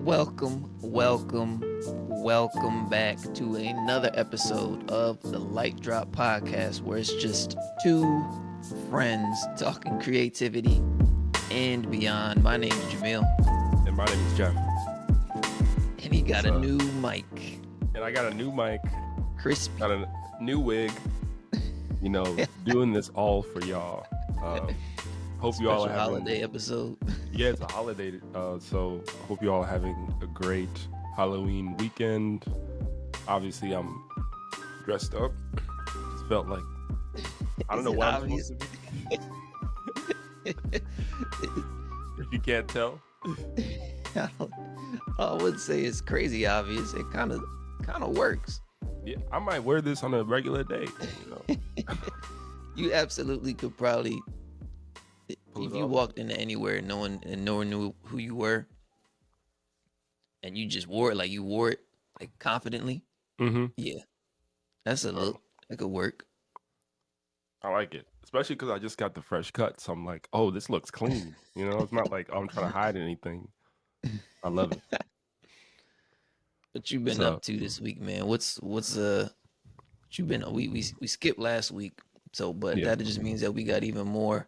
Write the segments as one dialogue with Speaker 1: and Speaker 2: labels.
Speaker 1: Welcome back to another episode of the Lightdrop podcast, where it's just two friends talking creativity and beyond. My name is Jamil,
Speaker 2: And my name is Jeff.
Speaker 1: and he got a
Speaker 2: So,
Speaker 1: new mic,
Speaker 2: and I got a new mic,
Speaker 1: crispy.
Speaker 2: got a new wig, doing this all for y'all. Hope you all
Speaker 1: Special
Speaker 2: are having
Speaker 1: holiday episode.
Speaker 2: Yeah, it's a holiday. So hope you all are having a great Halloween weekend. Obviously, I'm dressed up. Just felt like I don't know what I'm supposed to be. If you can't tell.
Speaker 1: I would say it's crazy obvious. It kind of works.
Speaker 2: Yeah, I might wear this on a regular day.
Speaker 1: You absolutely could probably,
Speaker 2: Pull
Speaker 1: if
Speaker 2: it
Speaker 1: you
Speaker 2: off.
Speaker 1: walked into anywhere and no one knew who you were, and you just wore it like confidently.
Speaker 2: Mm-hmm.
Speaker 1: Yeah, that's a look. That could work.
Speaker 2: I like it, especially because I just got the fresh cut. So I'm like, oh, this looks clean. It's not like I'm trying to hide anything. I love it.
Speaker 1: What you been
Speaker 2: So
Speaker 1: up to this week, man? What's what you been? We skipped last week, so but
Speaker 2: yeah,
Speaker 1: that just means that we got even more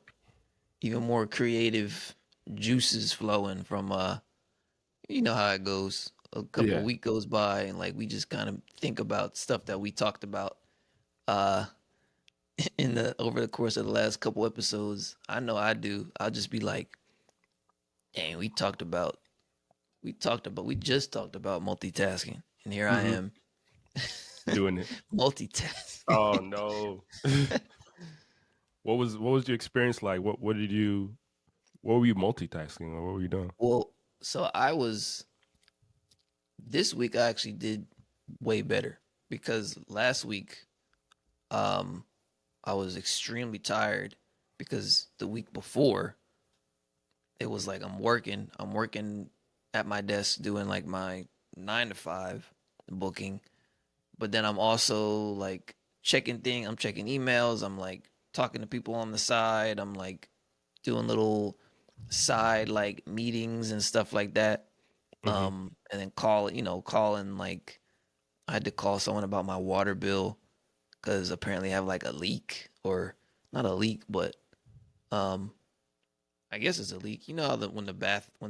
Speaker 1: creative juices flowing from you know how it goes. A couple
Speaker 2: yeah,
Speaker 1: of week goes by and like we just kind of think about stuff that we talked about uh in the over the course of the last couple episodes. I know I do. I'll just be like, dang, we just talked about multitasking, and here I
Speaker 2: hmm
Speaker 1: am
Speaker 2: doing it.
Speaker 1: multitasking.
Speaker 2: Oh no, what was your experience like? What were you multitasking or what were you doing?
Speaker 1: Well, so I was this week I actually did way better because last week um I was extremely tired because the week before it was like I'm working at my desk doing like my 9 to 5 booking, but then I'm also like I'm checking emails, I'm like talking to people on the side, I'm like doing little side like meetings and stuff like that.
Speaker 2: Hmm
Speaker 1: And then calling like I had to call someone about my water bill because apparently I have like a leak, or not a leak, but um I guess it's a leak. You know how when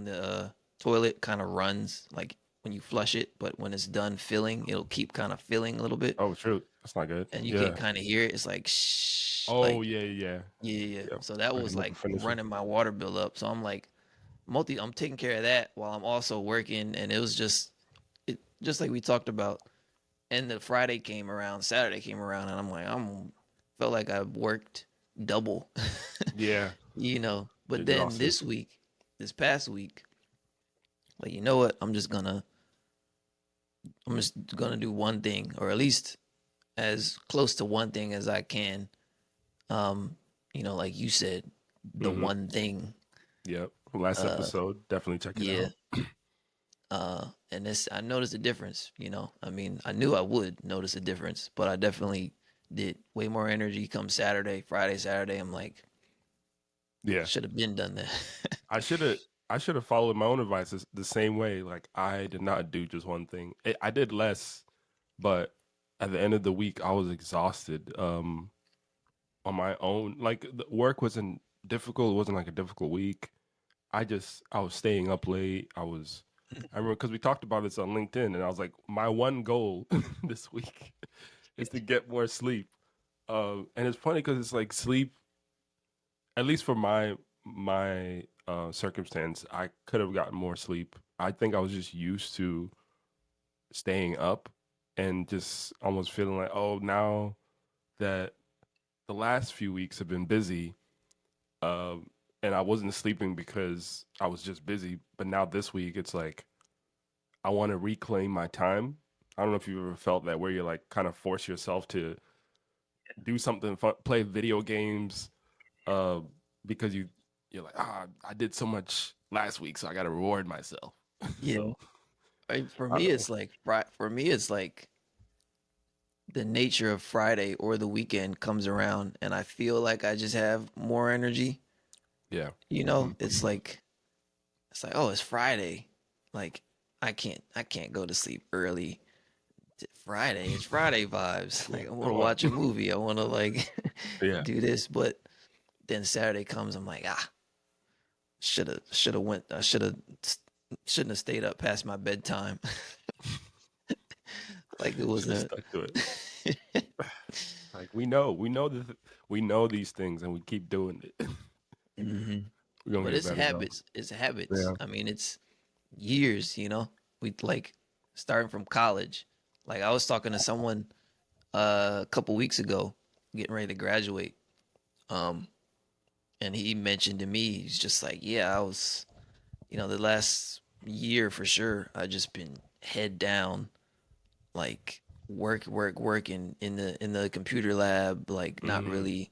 Speaker 1: the toilet kind of runs like when you flush it, but when it's done filling, it'll keep kind of filling a little bit,
Speaker 2: Oh shoot, that's not good.
Speaker 1: and you can
Speaker 2: Yeah.
Speaker 1: kind of hear it. It's like shh,
Speaker 2: Oh
Speaker 1: like
Speaker 2: yeah, yeah,
Speaker 1: yeah.
Speaker 2: yeah.
Speaker 1: So that
Speaker 2: I
Speaker 1: was
Speaker 2: can never
Speaker 1: like
Speaker 2: finish it.
Speaker 1: running my water bill up. So I'm like I'm taking care of that while I'm also working, and it was just like we talked about. And the Saturday came around, and I'm like, felt like I worked double,
Speaker 2: Yeah,
Speaker 1: But then
Speaker 2: exhausted.
Speaker 1: this past week, like you know what? I'm just gonna do one thing, or at least as close to one thing as I can. Um, like you said, the
Speaker 2: Hmm
Speaker 1: one thing.
Speaker 2: Yep. Last
Speaker 1: Uh,
Speaker 2: episode, definitely check it
Speaker 1: yeah.
Speaker 2: out.
Speaker 1: And I noticed a difference. I mean, I knew I would notice a difference, but I definitely did. Way more energy come Friday, Saturday. I'm like,
Speaker 2: Yeah,
Speaker 1: should have been done that.
Speaker 2: I should have. I should have followed my own advice the same way. Like I did not do just one thing. I did less, but at the end of the week, I was exhausted. On my own, like the work wasn't difficult. It wasn't like a difficult week. I was staying up late. I remember because we talked about this on LinkedIn, and I was like, my one goal this week is to get more sleep. And it's funny because it's like sleep, at least for my circumstance, I could have gotten more sleep. I think I was just used to staying up and just almost feeling like, oh, now that the last few weeks have been busy, um, and I wasn't sleeping because I was just busy. But now this week, it's like I want to reclaim my time. I don't know if you've ever felt that where you're like kind of force yourself to do something fun, play video games, uh, because you're like, I did so much last week, so I got to reward myself.
Speaker 1: Yeah.
Speaker 2: So
Speaker 1: For
Speaker 2: I
Speaker 1: me,
Speaker 2: don't know.
Speaker 1: it's like the nature of Friday or the weekend comes around, and I feel like I just have more energy.
Speaker 2: Yeah.
Speaker 1: You
Speaker 2: hmm
Speaker 1: know, it's like oh, it's Friday. Like I can't go to sleep early. Friday, it's Friday vibes.
Speaker 2: Yeah,
Speaker 1: Like I want to
Speaker 2: come on.
Speaker 1: watch a movie. I want to like
Speaker 2: Yeah,
Speaker 1: do this, but then Saturday comes. I'm like, should have went. I shouldn't have stayed up past my bedtime. Like it
Speaker 2: should have
Speaker 1: wasn't.
Speaker 2: stuck to it. Like we know that we know these things, and we keep doing it.
Speaker 1: Hmm.
Speaker 2: We're gonna
Speaker 1: But
Speaker 2: get
Speaker 1: it's
Speaker 2: better though.
Speaker 1: habits. It's habits.
Speaker 2: Yeah.
Speaker 1: I mean, it's years. We like starting from college. Like I was talking to someone a couple weeks ago, getting ready to graduate. Um, and he mentioned to me, he's just like, yeah, I was, the last year for sure, I just been head down, like work in the computer lab, like not
Speaker 2: Mm,
Speaker 1: really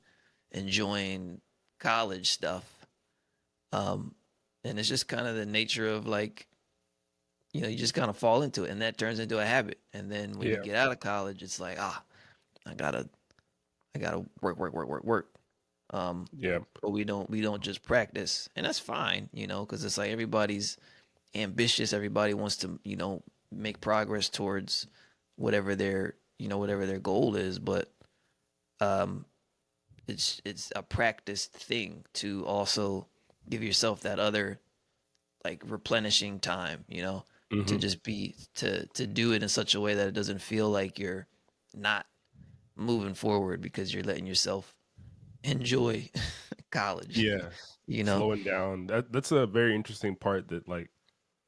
Speaker 1: enjoying college stuff. Um, and it's just kind of the nature of like, you just kind of fall into it, and that turns into a habit. And then when you
Speaker 2: yeah.
Speaker 1: get out of college, it's like, I gotta, I gotta work, work, work, work, work. Um,
Speaker 2: Yeah.
Speaker 1: but we don't just practice, and that's fine, because it's like everybody's ambitious. Everybody wants to, make progress towards whatever their goal is. But um, it's a practiced thing to also give yourself that other like replenishing time, to
Speaker 2: Hmm.
Speaker 1: just be to do it in such a way that it doesn't feel like you're not moving forward because you're letting yourself enjoy college,
Speaker 2: Yeah.
Speaker 1: you know.
Speaker 2: Slowing down. That's a very interesting part that like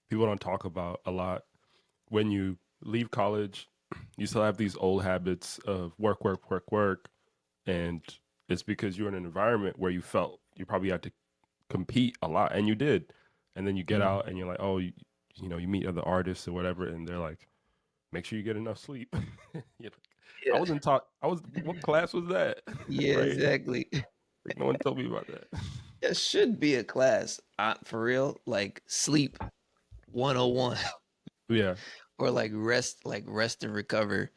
Speaker 2: people don't talk about a lot. When you leave college, you still have these old habits of work, work, work, work, and it's because you're in an environment where you felt you probably had to compete a lot, and you did. And then you get
Speaker 1: Mhm.
Speaker 2: out, and you're like, oh, you meet other artists or whatever, and they're like, make sure you get enough sleep. You're like, I
Speaker 1: Yeah.
Speaker 2: wasn't taught. I was. What class was that?
Speaker 1: Yeah,
Speaker 2: Right?
Speaker 1: exactly.
Speaker 2: Like no one told me about that.
Speaker 1: There should be a class, for real, like sleep 101
Speaker 2: Yeah.
Speaker 1: or like rest and recover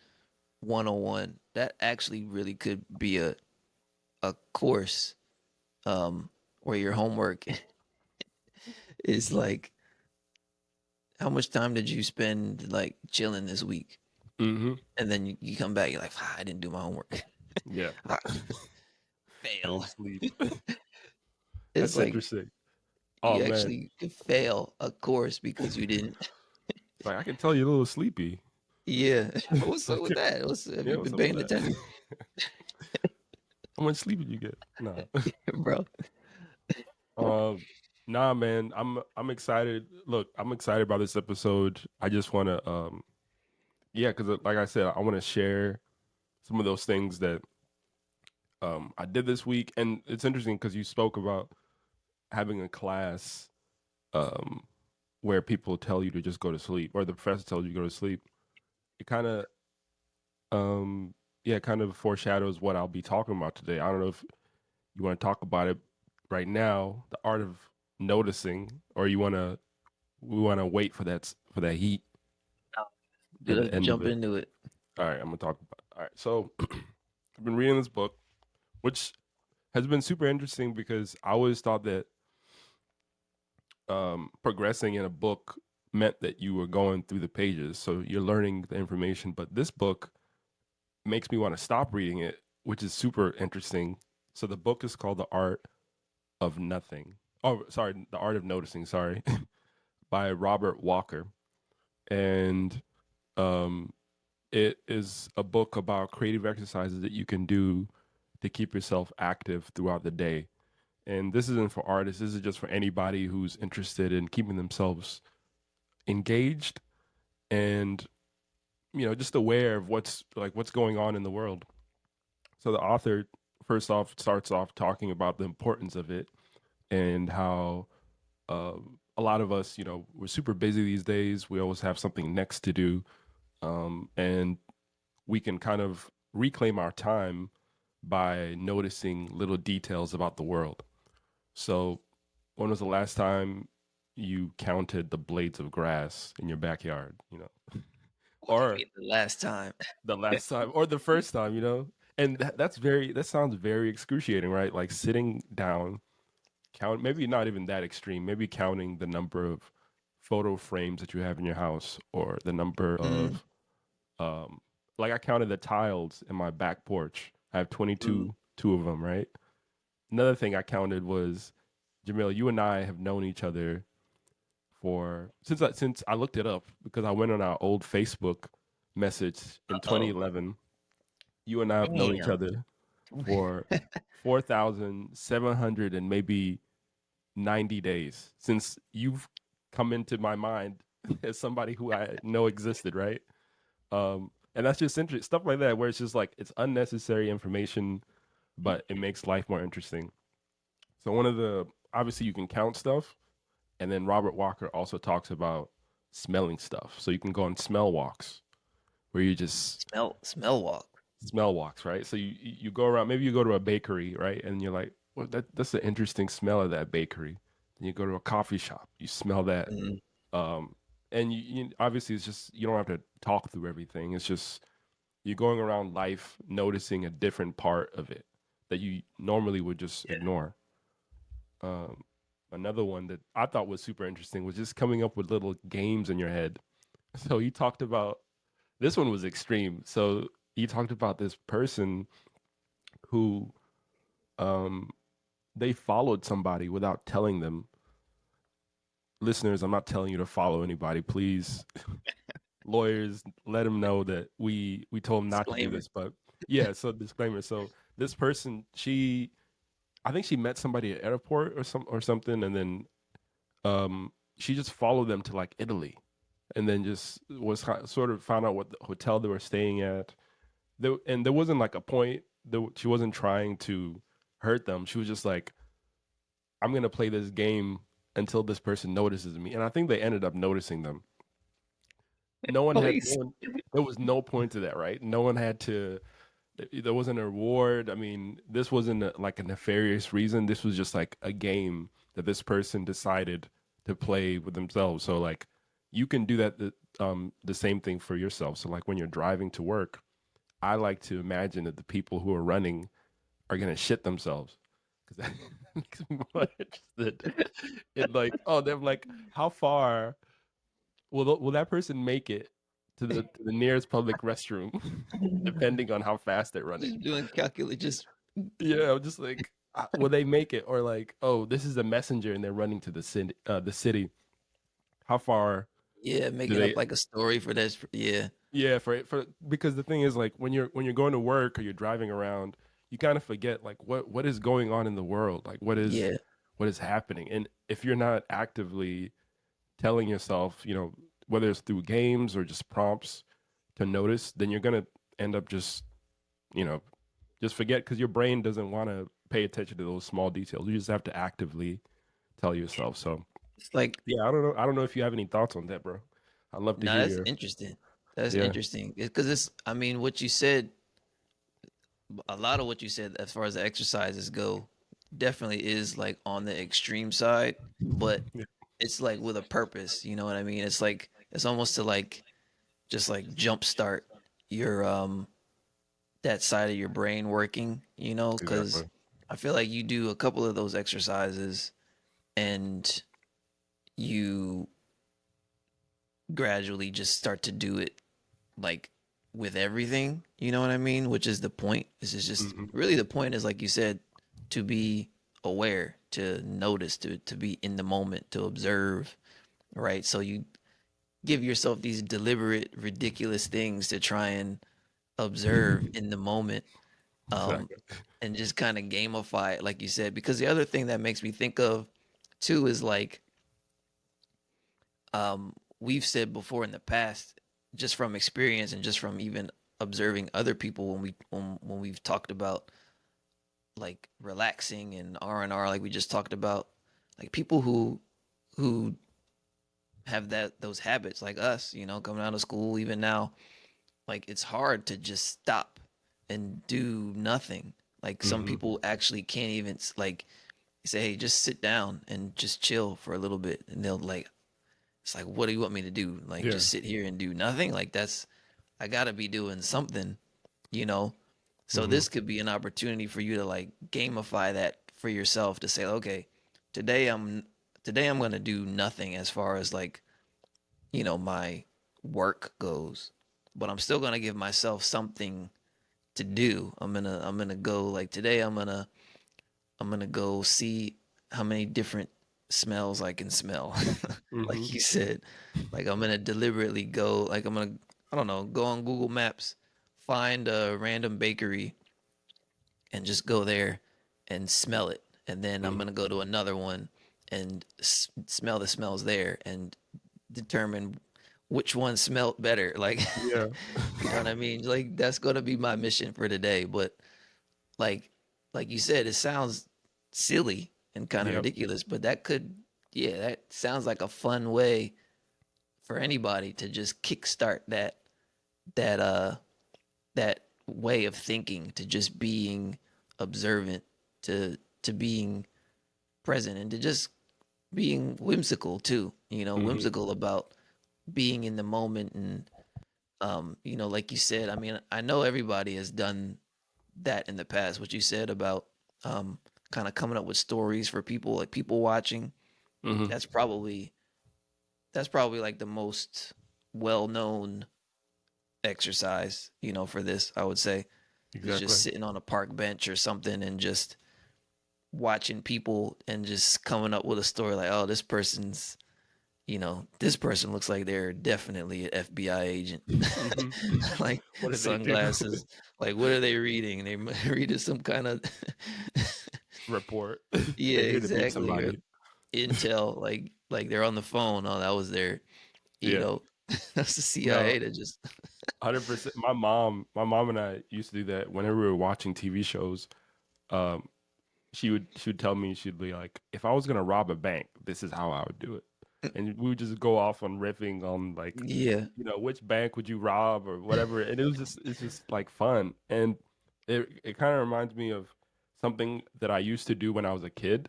Speaker 1: 101. That actually really could be a course where your homework is like how much time did you spend like chilling this week?
Speaker 2: Hmm.
Speaker 1: And then you come back, you're like, I didn't do my homework.
Speaker 2: Yeah.
Speaker 1: Ah,
Speaker 2: I
Speaker 1: fail.
Speaker 2: didn't sleep.
Speaker 1: It's
Speaker 2: That's
Speaker 1: like
Speaker 2: interesting. Oh
Speaker 1: you
Speaker 2: man,
Speaker 1: actually could fail a course because you didn't.
Speaker 2: it's like I can tell you're a little sleepy.
Speaker 1: Yeah. What's up with
Speaker 2: Okay.
Speaker 1: that? Have
Speaker 2: Yeah,
Speaker 1: you
Speaker 2: what's
Speaker 1: been
Speaker 2: up with
Speaker 1: paying
Speaker 2: that?
Speaker 1: attention,
Speaker 2: How much sleep did you get? Nah.
Speaker 1: bro?
Speaker 2: Um, nah, man. I'm excited. Look, I'm excited about this episode. I just want to yeah, because like I said, I want to share some of those things that I did this week, and it's interesting because you spoke about having a class um where people tell you to just go to sleep, or the professor tells you to go to sleep. It kind of yeah, kind of foreshadows what I'll be talking about today. I don't know if you want to talk about it right now, the art of noticing, or we want to wait for that heat at
Speaker 1: Let's
Speaker 2: the end of
Speaker 1: jump
Speaker 2: it.
Speaker 1: into it.
Speaker 2: All right, I'm gonna talk about. All right, so I've been reading this book, which has been super interesting because I always thought that progressing in a book meant that you were going through the pages, so you're learning the information. But this book makes me want to stop reading it, which is super interesting. So the book is called The Art of Nothing. Oh, sorry, The Art of Noticing. Sorry, by Robert Walker, and um, it is a book about creative exercises that you can do to keep yourself active throughout the day. And this isn't for artists. This is just for anybody who's interested in keeping themselves engaged and just aware of what's going on in the world. So the author first off starts off talking about the importance of it and how a lot of us, we're super busy these days. We always have something next to do, and we can kind of reclaim our time by noticing little details about the world. So, when was the last time you counted the blades of grass in your backyard?
Speaker 1: What do you
Speaker 2: Or
Speaker 1: mean the last time?
Speaker 2: the last time, or the first time, And that sounds very excruciating, right? Like sitting down, count, maybe not even that extreme, maybe counting the number of photo frames that you have in your house or the number
Speaker 1: Mm,
Speaker 2: of um like I counted the tiles in my back porch. I have
Speaker 1: mm.
Speaker 2: 22 two of them, right? Another thing I counted was Jamil, you and I have known each other for since I looked it up because I went on our old Facebook message in
Speaker 1: Oh,
Speaker 2: 2011. You and I have known each
Speaker 1: damn.
Speaker 2: other for 4,700 and maybe 90 days since you've come into my mind as somebody who I know existed, right? And that's just interesting stuff like that where it's just like it's unnecessary information, but it makes life more interesting. So one of the obviously you can count stuff, and then Robert Walker also talks about smelling stuff. So you can go on smell walks where you just
Speaker 1: Smell walk.
Speaker 2: smell walks, right? So you go around, maybe you go to a bakery, right? And you're like, well, that's an interesting smell of that bakery. Then you go to a coffee shop, you smell that.
Speaker 1: Mm,
Speaker 2: Um, and you obviously it's just you don't have to talk through everything. It's just you're going around life noticing a different part of it that you normally would just ignore. Um, Another one that I thought was super interesting was just coming up with little games in your head. So he talked about this one was extreme. So he talked about this person who um, they followed somebody without telling them. Listeners, I'm not telling you to follow anybody. Please, lawyers, let them know that we told them not to do
Speaker 1: disclaimer.
Speaker 2: this. But yeah, so disclaimer. So this person, I think she met somebody at airport or something, and then she just followed them to like Italy, and then just was sort of found out what the hotel they were staying at. There wasn't like a point. She wasn't trying to hurt them. She was just like, I'm gonna play this game until this person notices me. And I think they ended up noticing them. No
Speaker 1: Police.
Speaker 2: one, there was no point to that, right? No one had to, there wasn't a reward. I mean, this wasn't like a nefarious reason. This was just like a game that this person decided to play with themselves. So like, you can do that, the same thing for yourself. So like when you're driving to work, I like to imagine that the people who are running are gonna shit themselves because that makes me more interested in like, oh, they're like, how far will that person make it to the nearest public restroom, depending on how fast they're running.
Speaker 1: Just doing calculate. Just
Speaker 2: Yeah, I'm just like, will they make it? Or like, oh, this is a messenger and they're running to the city. The city. How far
Speaker 1: yeah,
Speaker 2: do
Speaker 1: making
Speaker 2: they?
Speaker 1: up like a story for this. Yeah,
Speaker 2: Yeah, for because the thing is like when you're going to work or you're driving around, you kind of forget like what is going on in the world, like
Speaker 1: yeah.
Speaker 2: what is happening, and if you're not actively telling yourself, whether it's through games or just prompts to notice, then you're gonna end up you know, just forget because your brain doesn't want to pay attention to those small details. You just have to actively tell yourself. So
Speaker 1: It's like,
Speaker 2: yeah, I don't know. I don't know if you have any thoughts on that, bro. I'd love to
Speaker 1: no,
Speaker 2: hear
Speaker 1: that's
Speaker 2: your
Speaker 1: interesting. That's
Speaker 2: yeah.
Speaker 1: interesting because it's. I mean, what you said, a lot of what you said as far as the exercises go, definitely is like on the extreme side, but
Speaker 2: Yeah.
Speaker 1: it's like with a purpose. You know what I mean? It's like it's almost to like just like jumpstart your that side of your brain working. You know, because
Speaker 2: Exactly.
Speaker 1: I feel like you do a couple of those exercises and you gradually just start to do it like with everything, you know what I mean? Which is the point. This is just
Speaker 2: Hmm.
Speaker 1: really the point is like you said, to be aware, to notice, to be in the moment, to observe, right? So you give yourself these deliberate, ridiculous things to try and observe in the moment, um,
Speaker 2: Exactly.
Speaker 1: and just kind of gamify it, like you said. Because the other thing that makes me think of too is like we've said before in the past, just from experience and just from even observing other people when we've talked about like relaxing and R&R, like we just talked about, like people who have those habits like us, you know, coming out of school, even now, like it's hard to just stop and do nothing. Like some
Speaker 2: Hmm.
Speaker 1: people actually can't even like say, hey, just sit down and just chill for a little bit, and they'll like, it's like, what do you want me to do? Like,
Speaker 2: Yeah.
Speaker 1: just sit here and do nothing? Like, that's, I gotta be doing something, you know? So
Speaker 2: Hmm.
Speaker 1: this could be an opportunity for you to like gamify that for yourself to say, okay, today I'm today I'm gonna do nothing as far as like my work goes. But I'm still gonna give myself something to do. I'm gonna go like today. I'm gonna go see how many different smells I can smell.
Speaker 2: Mm-hmm.
Speaker 1: Like you said, like I'm gonna deliberately go. Like I don't know, go on Google Maps, find a random bakery, and just go there and smell it. And then I'm
Speaker 2: Mm-hmm.
Speaker 1: gonna go to another one and smell the smells there and determine which one smelled better. Like,
Speaker 2: Yeah.
Speaker 1: you know what I mean? Like that's gonna be my mission for today. But like, like you said, it sounds silly and kind of
Speaker 2: Yep.
Speaker 1: ridiculous, but yeah, that sounds like a fun way for anybody to just kickstart that that way of thinking, to just being observant, to being present, and to just being whimsical too.
Speaker 2: Mm-hmm.
Speaker 1: Whimsical about being in the moment. And like you said, I mean, I know everybody has done that in the past. What you said about um kind of coming up with stories for people, like people watching,
Speaker 2: Mm-hmm.
Speaker 1: that's probably that's probably like the most well-known exercise, for this, I would say, is just
Speaker 2: Exactly.
Speaker 1: sitting on a park bench or something and just watching people and just coming up with a story like, oh, this person looks like they're definitely an FBI agent.
Speaker 2: Mm-hmm.
Speaker 1: Like
Speaker 2: What did they do?
Speaker 1: sunglasses. Like, what are they reading? They reading some kind of
Speaker 2: Report.
Speaker 1: yeah,
Speaker 2: They're here to beat
Speaker 1: exactly. Or
Speaker 2: somebody.
Speaker 1: intel, like they're on the phone. Oh, that was their, you
Speaker 2: Yeah.
Speaker 1: know, that's the
Speaker 2: No.
Speaker 1: CIA that just
Speaker 2: 100%. My mom and I used to do that whenever we were watching TV shows. Um, she would tell me, she'd be like, if I was gonna rob a bank, this is how I would do it, and we would just go off on riffing on like,
Speaker 1: yeah,
Speaker 2: which bank would you rob or whatever, and it's just like fun, and it kind of reminds me of something that I used to do when I was a kid,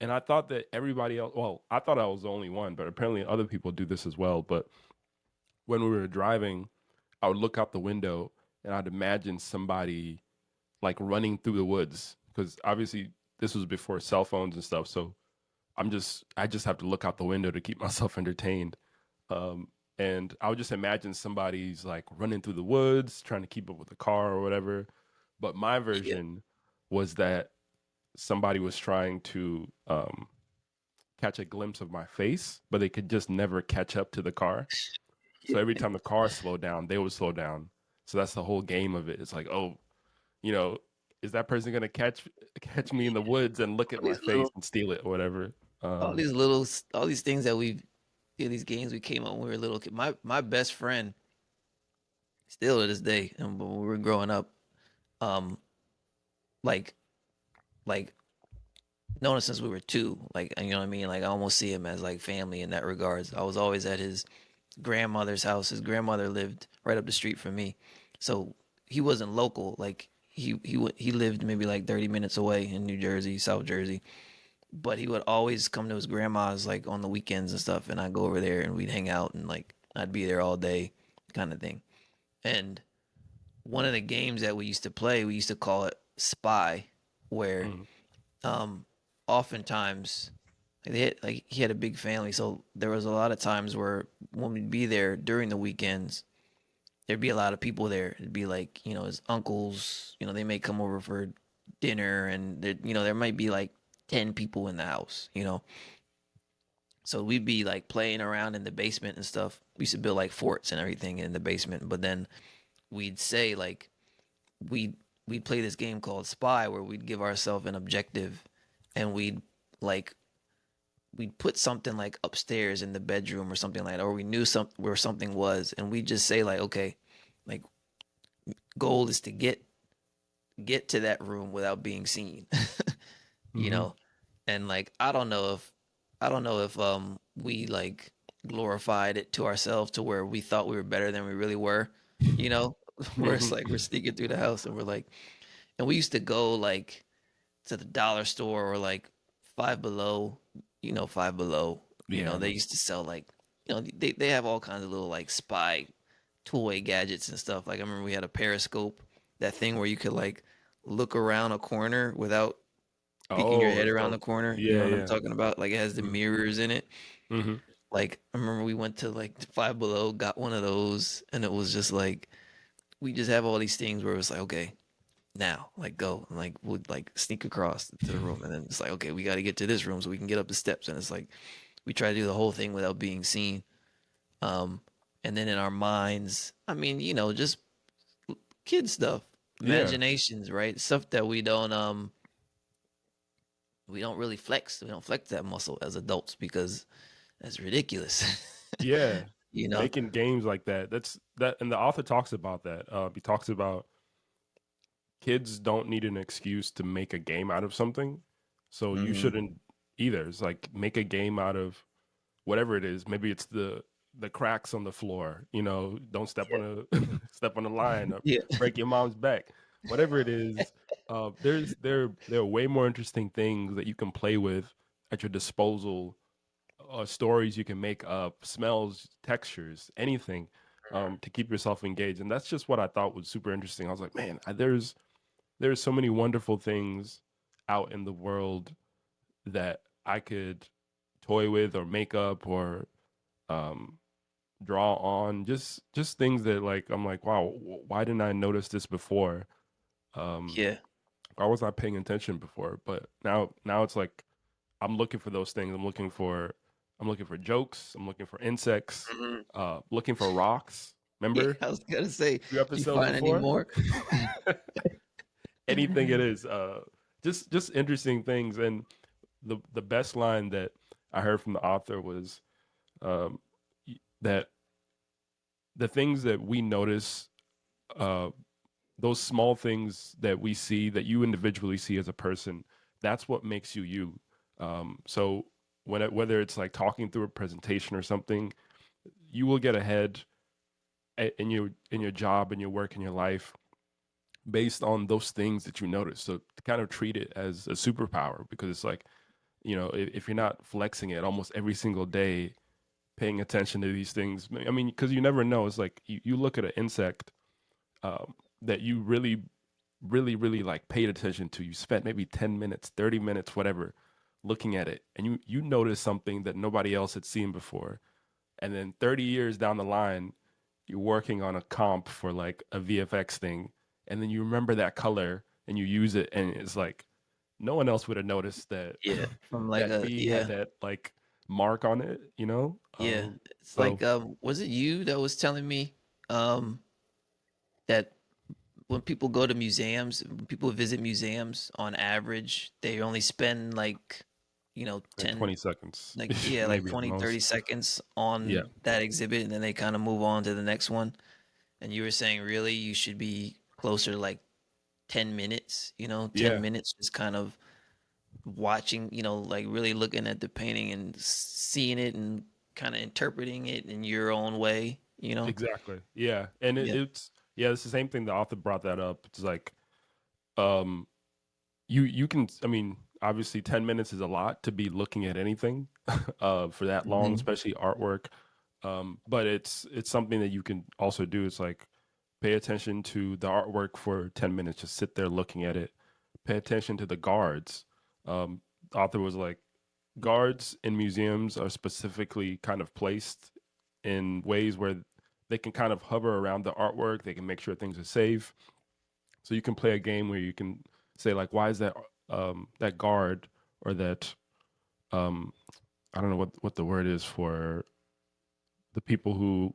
Speaker 2: and I thought that everybody else, well, I thought I was the only one, but apparently other people do this as well. But when we were driving, I would look out the window and I'd imagine somebody like running through the woods, because obviously this was before cell phones and stuff. So I just have to look out the window to keep myself entertained. Um, and I would just imagine somebody's like running through the woods, trying to keep up with the car or whatever. But my
Speaker 1: yeah,
Speaker 2: version was that somebody was trying to catch a glimpse of my face, but they could just never catch up to the car. So every time the car slowed down, they would slow down. So that's the whole game of it. It's like, oh, you know, is that person gonna catch me in the woods and look at
Speaker 1: all
Speaker 2: my
Speaker 1: these
Speaker 2: face
Speaker 1: little,
Speaker 2: and steal it or whatever?
Speaker 1: all
Speaker 2: Um,
Speaker 1: these little, all these things that these games we came up when we were little. My best friend, still to this day, and when we were growing up, um, like like known him since we were two. Like, you know what I mean? Like, I almost see him as like family in that regards. I was always at his grandmother's house. His grandmother lived right up the street from me, so he wasn't local. Like he lived maybe like 30 minutes away in New Jersey, South Jersey. But he would always come to his grandma's like on the weekends and stuff, and I'd go over there and we'd hang out and like I'd be there all day, kind of thing. And one of the games that we used to play, we used to call it Spy, where
Speaker 2: mhm,
Speaker 1: um oftentimes like he had a big family, so there was a lot of times where when we'd be there during the weekends, there'd be a lot of people there. It'd be like, his uncles, they may come over for dinner, and there might be like 10 people in the house. So we'd be like playing around in the basement and stuff. We used to build like forts and everything in the basement, but then we'd say like we'd we'd play this game called Spy, where we'd give ourselves an objective, and like we'd put something like upstairs in the bedroom or something like that, or we knew where something was, and we'd just say like, okay, like goal is to get to that room without being seen. you
Speaker 2: mhm,
Speaker 1: know and like I don't know if we like glorified it to ourselves to where we thought we were better than we really were, you know where it's
Speaker 2: mhm.
Speaker 1: like we're sneaking through the house and we're like, and we used to go like to the dollar store or like Five Below. Five Below,
Speaker 2: Yeah,
Speaker 1: they used to sell like, they have all kinds of little like spy toy gadgets and stuff. Like I remember we had a periscope, that thing where you could like look around a corner without peeking your
Speaker 2: oh,
Speaker 1: head around the
Speaker 2: so
Speaker 1: corner. You know
Speaker 2: yeah,
Speaker 1: what I'm
Speaker 2: yeah.
Speaker 1: talking about? Like it has the
Speaker 2: Mhm,
Speaker 1: mirrors in it.
Speaker 2: mhm.
Speaker 1: Like I remember we went to like Five Below, got one of those, and it was just like we just have all these things where it's like, okay, now, like go, and like we'll like sneak across to the room, and then it's like, okay, we got to get to this room so we can get up the steps, and it's like we try to do the whole thing without being seen. Um, and then in our minds, I mean, just kid stuff,
Speaker 2: Yeah,
Speaker 1: imaginations, right? Stuff that we don't really flex. We don't flex that muscle as adults because that's ridiculous.
Speaker 2: yeah.
Speaker 1: you know?
Speaker 2: Making games like that. That's that, and the author talks about that. He talks about kids don't need an excuse to make a game out of something, so you
Speaker 1: Hmm.
Speaker 2: shouldn't either. It's like make a game out of whatever it is. Maybe it's the cracks on the floor. Don't step on a step on a line or
Speaker 1: Yeah.
Speaker 2: break your mom's back. Whatever it is, there are way more interesting things that you can play with at your disposal. Stories you can make up, smells, textures, anything, to keep yourself engaged. And that's just what I thought was super interesting. I was like, man, there's so many wonderful things out in the world that I could toy with or make up or um, draw on. Just things that like I'm like, wow, why didn't I notice this before? Um,
Speaker 1: Yeah.
Speaker 2: why was I paying attention before? But now it's like I'm looking for those things. I'm looking for jokes. I'm looking for insects.
Speaker 1: Hmm.
Speaker 2: Looking for rocks.
Speaker 1: Yeah.
Speaker 2: Remember
Speaker 1: I was gonna say,
Speaker 2: a few
Speaker 1: did you
Speaker 2: episodes
Speaker 1: find any
Speaker 2: before?
Speaker 1: more?
Speaker 2: Anything it is. Just interesting things. And the best line that I heard from the author was um, that the things that we notice, uh, those small things that we see, that you individually see as a person, that's what makes you you. So whether it's like talking through a presentation or something, you will get ahead in your job, in your work, in your life, based on those things that you notice. So to kind of treat it as a superpower, because it's like, if you're not flexing it almost every single day, paying attention to these things. I mean, because you never know. It's like you look at an insect, that you really, really, really like paid attention to. You spent maybe 10 minutes, 30 minutes, whatever, looking at it, and you notice something that nobody else had seen before. And then 30 years down the line, you're working on a comp for like a VFX thing, and then you remember that color and you use it, and it's like no one else would have noticed that
Speaker 1: Yeah. From like
Speaker 2: that
Speaker 1: a
Speaker 2: bee had
Speaker 1: yeah.
Speaker 2: that like mark on it, you know?
Speaker 1: Yeah. It's
Speaker 2: So
Speaker 1: like was it you that was telling me um that when people go to museums, when people visit museums on average, they only spend like,
Speaker 2: like
Speaker 1: 10,
Speaker 2: 20 seconds,
Speaker 1: like yeah, like
Speaker 2: maybe at
Speaker 1: 20, 30
Speaker 2: most.
Speaker 1: seconds
Speaker 2: Yeah.
Speaker 1: on that exhibit and then they kind of move on to the next one. And you were saying really you should be closer to like 10 minutes, 10
Speaker 2: Yeah,
Speaker 1: minutes just kind of watching, like really looking at the painting and seeing it and kind of interpreting it in your own way.
Speaker 2: exactly. Yeah. And
Speaker 1: Yeah.
Speaker 2: yeah, it's the same thing. The author brought that up. It's like, um, you can, I mean, obviously 10 minutes is a lot to be looking at anything, for that long,
Speaker 1: Hmm.
Speaker 2: especially artwork. But it's something that you can also do. It's like pay attention to the artwork for 10 minutes, just sit there looking at it. Pay attention to the guards. The author was like, guards in museums are specifically kind of placed in ways where they can kind of hover around the artwork. They can make sure things are safe. So you can play a game where you can say like, why is that guard or that um, I don't know what the word is for the people who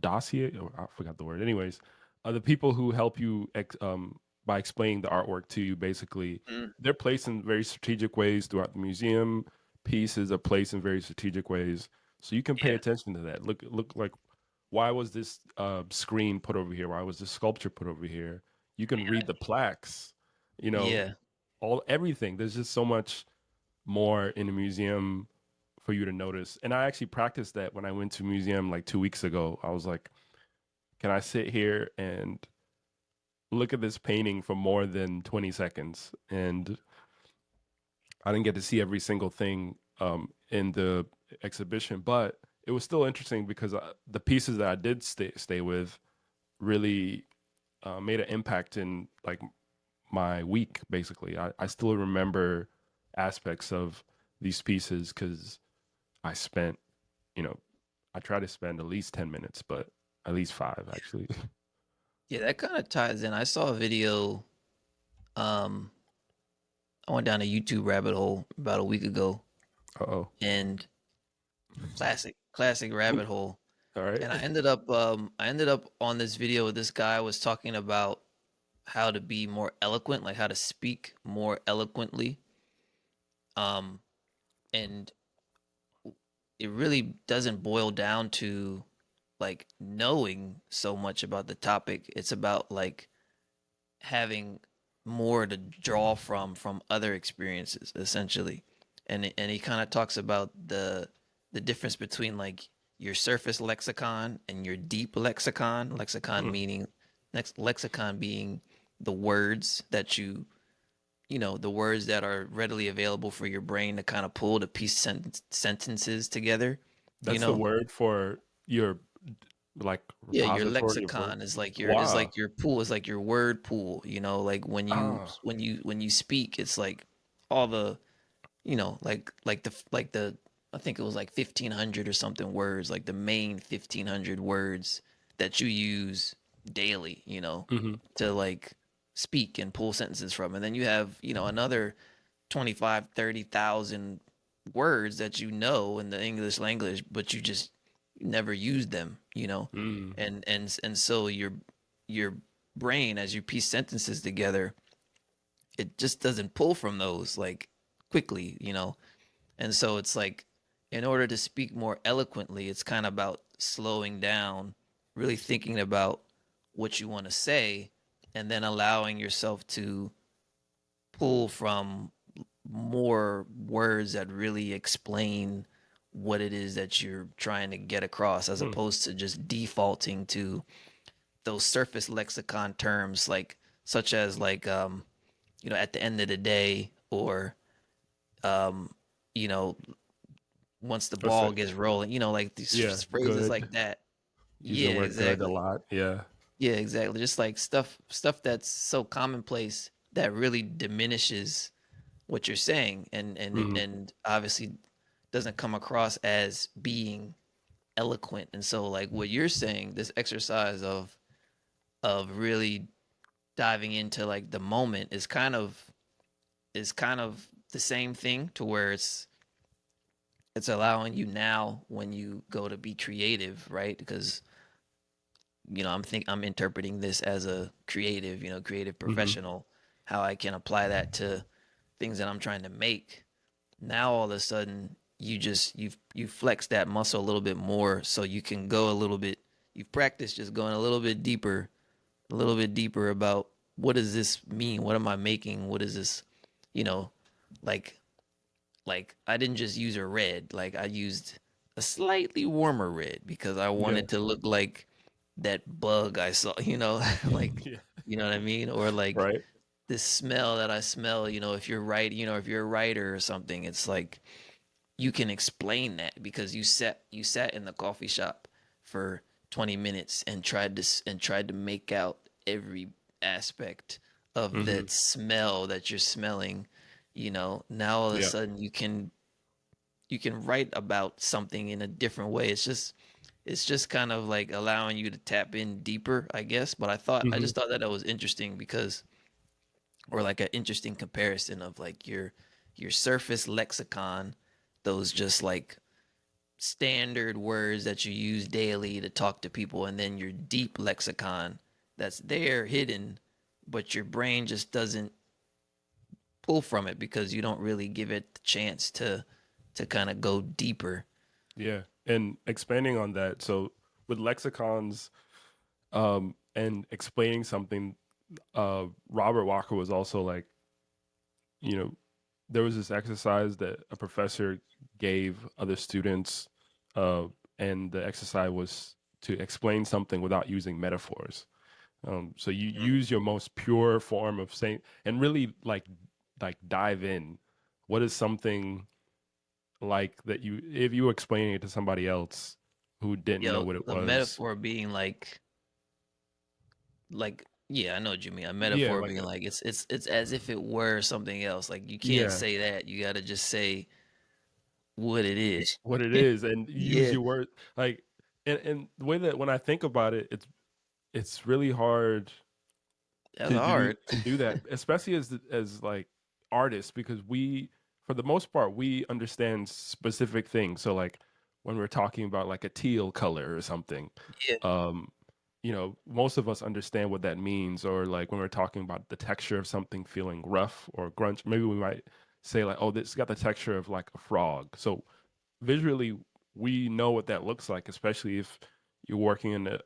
Speaker 2: dossier, or I forgot the word. Anyways, the people who help you by explaining the artwork to you, basically,
Speaker 1: Mm.
Speaker 2: they're placed in very strategic ways throughout the museum. Pieces are placed in very strategic ways, so you can pay
Speaker 1: Yeah.
Speaker 2: attention to that. Look like, why was this screen put over here? Why was this sculpture put over here? You can read the plaques. You know,
Speaker 1: Yeah.
Speaker 2: all everything. There's just so much more in a museum for you to notice. And I actually practiced that when I went to a museum like 2 weeks ago. I was like, can I sit here and look at this painting for more than 20 seconds? And I didn't get to see every single thing in the exhibition, but it was still interesting because the pieces that I did stay with really made an impact in like my week. Basically, I still remember aspects of these pieces because I spent, you know, I try to spend at least 10 minutes, but at least five actually.
Speaker 1: Yeah, that kind of ties in. I saw a video. Um, I went down a YouTube rabbit hole about a week ago,
Speaker 2: Uh-oh.
Speaker 1: and classic rabbit hole.
Speaker 2: All right.
Speaker 1: And I ended up on this video where this guy was talking about how to be more eloquent, like how to speak more eloquently. Um, and it really doesn't boil down to like knowing so much about the topic. It's about like having more to draw from other experiences essentially. And he kind of talks about the difference between like your surface lexicon and your deep lexicon.
Speaker 2: Mm,
Speaker 1: Lexicon being the words that the words that are readily available for your brain to kind of pull to piece sentences together, you
Speaker 2: that's the
Speaker 1: know.
Speaker 2: word for your like
Speaker 1: Yeah, your
Speaker 2: repository of
Speaker 1: lexicon
Speaker 2: words.
Speaker 1: is like your is
Speaker 2: Wow.
Speaker 1: like your pool, is like your word pool, like when you
Speaker 2: Ah.
Speaker 1: when you when you speak, it's like all the, like the I think it was like 1500 or something words, like the main 1500 words that you use daily,
Speaker 2: Mm-hmm.
Speaker 1: to like speak and pull sentences from. And then you have, another 25, 30,000 words that in the English language, but you just never use them,
Speaker 2: Mm.
Speaker 1: and so your brain, as you piece sentences together, it just doesn't pull from those like quickly, and so it's like, in order to speak more eloquently, it's kind of about slowing down, really thinking about what you want to say, and then allowing yourself to pull from more words that really explain what it is that you're trying to get across, as
Speaker 2: Mm.
Speaker 1: opposed to just defaulting to those surface lexicon terms, like such as like, at the end of the day, or um you know once the
Speaker 2: Oh, so,
Speaker 1: ball gets rolling, like these
Speaker 2: yeah,
Speaker 1: phrases
Speaker 2: good.
Speaker 1: like that.
Speaker 2: Use
Speaker 1: Yeah,
Speaker 2: the word good a
Speaker 1: exactly.
Speaker 2: lot. Yeah.
Speaker 1: Yeah, exactly. Just like stuff that's so commonplace that really diminishes what you're saying, and
Speaker 2: Mm-hmm.
Speaker 1: and obviously doesn't come across as being eloquent. And so like what you're saying, this exercise of really diving into like the moment is kind of the same thing, to where it's allowing you now, when you go to be creative, right? Because I'm interpreting this as a creative, creative
Speaker 2: Mm-hmm.
Speaker 1: professional, how I can apply that to things that I'm trying to make. Now all of a sudden, you've flexed that muscle a little bit more, so you can go a little bit. You've practiced just going a little bit deeper about, what does this mean? What am I making? What is this? You know, like I didn't just use a red. Like, I used a slightly warmer red because I
Speaker 2: Yeah.
Speaker 1: wanted to look like that bug I saw, like,
Speaker 2: Yeah.
Speaker 1: you know what I mean? Or like
Speaker 2: Right.
Speaker 1: this smell that I smell, if you're a writer or something, it's like you can explain that because you sat in the coffee shop for 20 minutes and tried to make out every aspect of
Speaker 2: Mm-hmm.
Speaker 1: that smell that you're smelling. Now all of a
Speaker 2: Yeah.
Speaker 1: sudden you can write about something in a different way. It's just kind of like allowing you to tap in deeper, I guess. But I
Speaker 2: Mm-hmm.
Speaker 1: just thought that was interesting, because, or like an interesting comparison of like your surface lexicon, those just like standard words that you use daily to talk to people, and then your deep lexicon that's there hidden, but your brain just doesn't pull from it because you don't really give it the chance to kind of go deeper.
Speaker 2: Yeah. And expanding on that, so with lexicons, and explaining something, Robert Walker was also like, you know, there was this exercise that a professor gave other students, uh, and the exercise was to explain something without using metaphors. So you use your most pure form of saying, and really like dive in. What is something like that you, if you were explaining it to somebody else who didn't know
Speaker 1: Yo,
Speaker 2: what it
Speaker 1: the
Speaker 2: was?
Speaker 1: metaphor being like yeah, I know what you mean. A
Speaker 2: Yeah,
Speaker 1: metaphor
Speaker 2: like
Speaker 1: being like it's as if it were something else. Like, you can't
Speaker 2: yeah,
Speaker 1: say that. You got to just say what it is.
Speaker 2: what it is and use
Speaker 1: Yeah,
Speaker 2: your word like and the way that when I think about it, it's really hard
Speaker 1: that's hard.
Speaker 2: to do that, especially as like artists, because we, for the most part, we understand specific things. So like when we're talking about like a teal color or something,
Speaker 1: Yeah,
Speaker 2: um, most of us understand what that means. Or like when we're talking about the texture of something feeling rough or grunge, maybe we might say like, oh, this got the texture of like a frog. So visually we know what that looks like, especially if you're working in a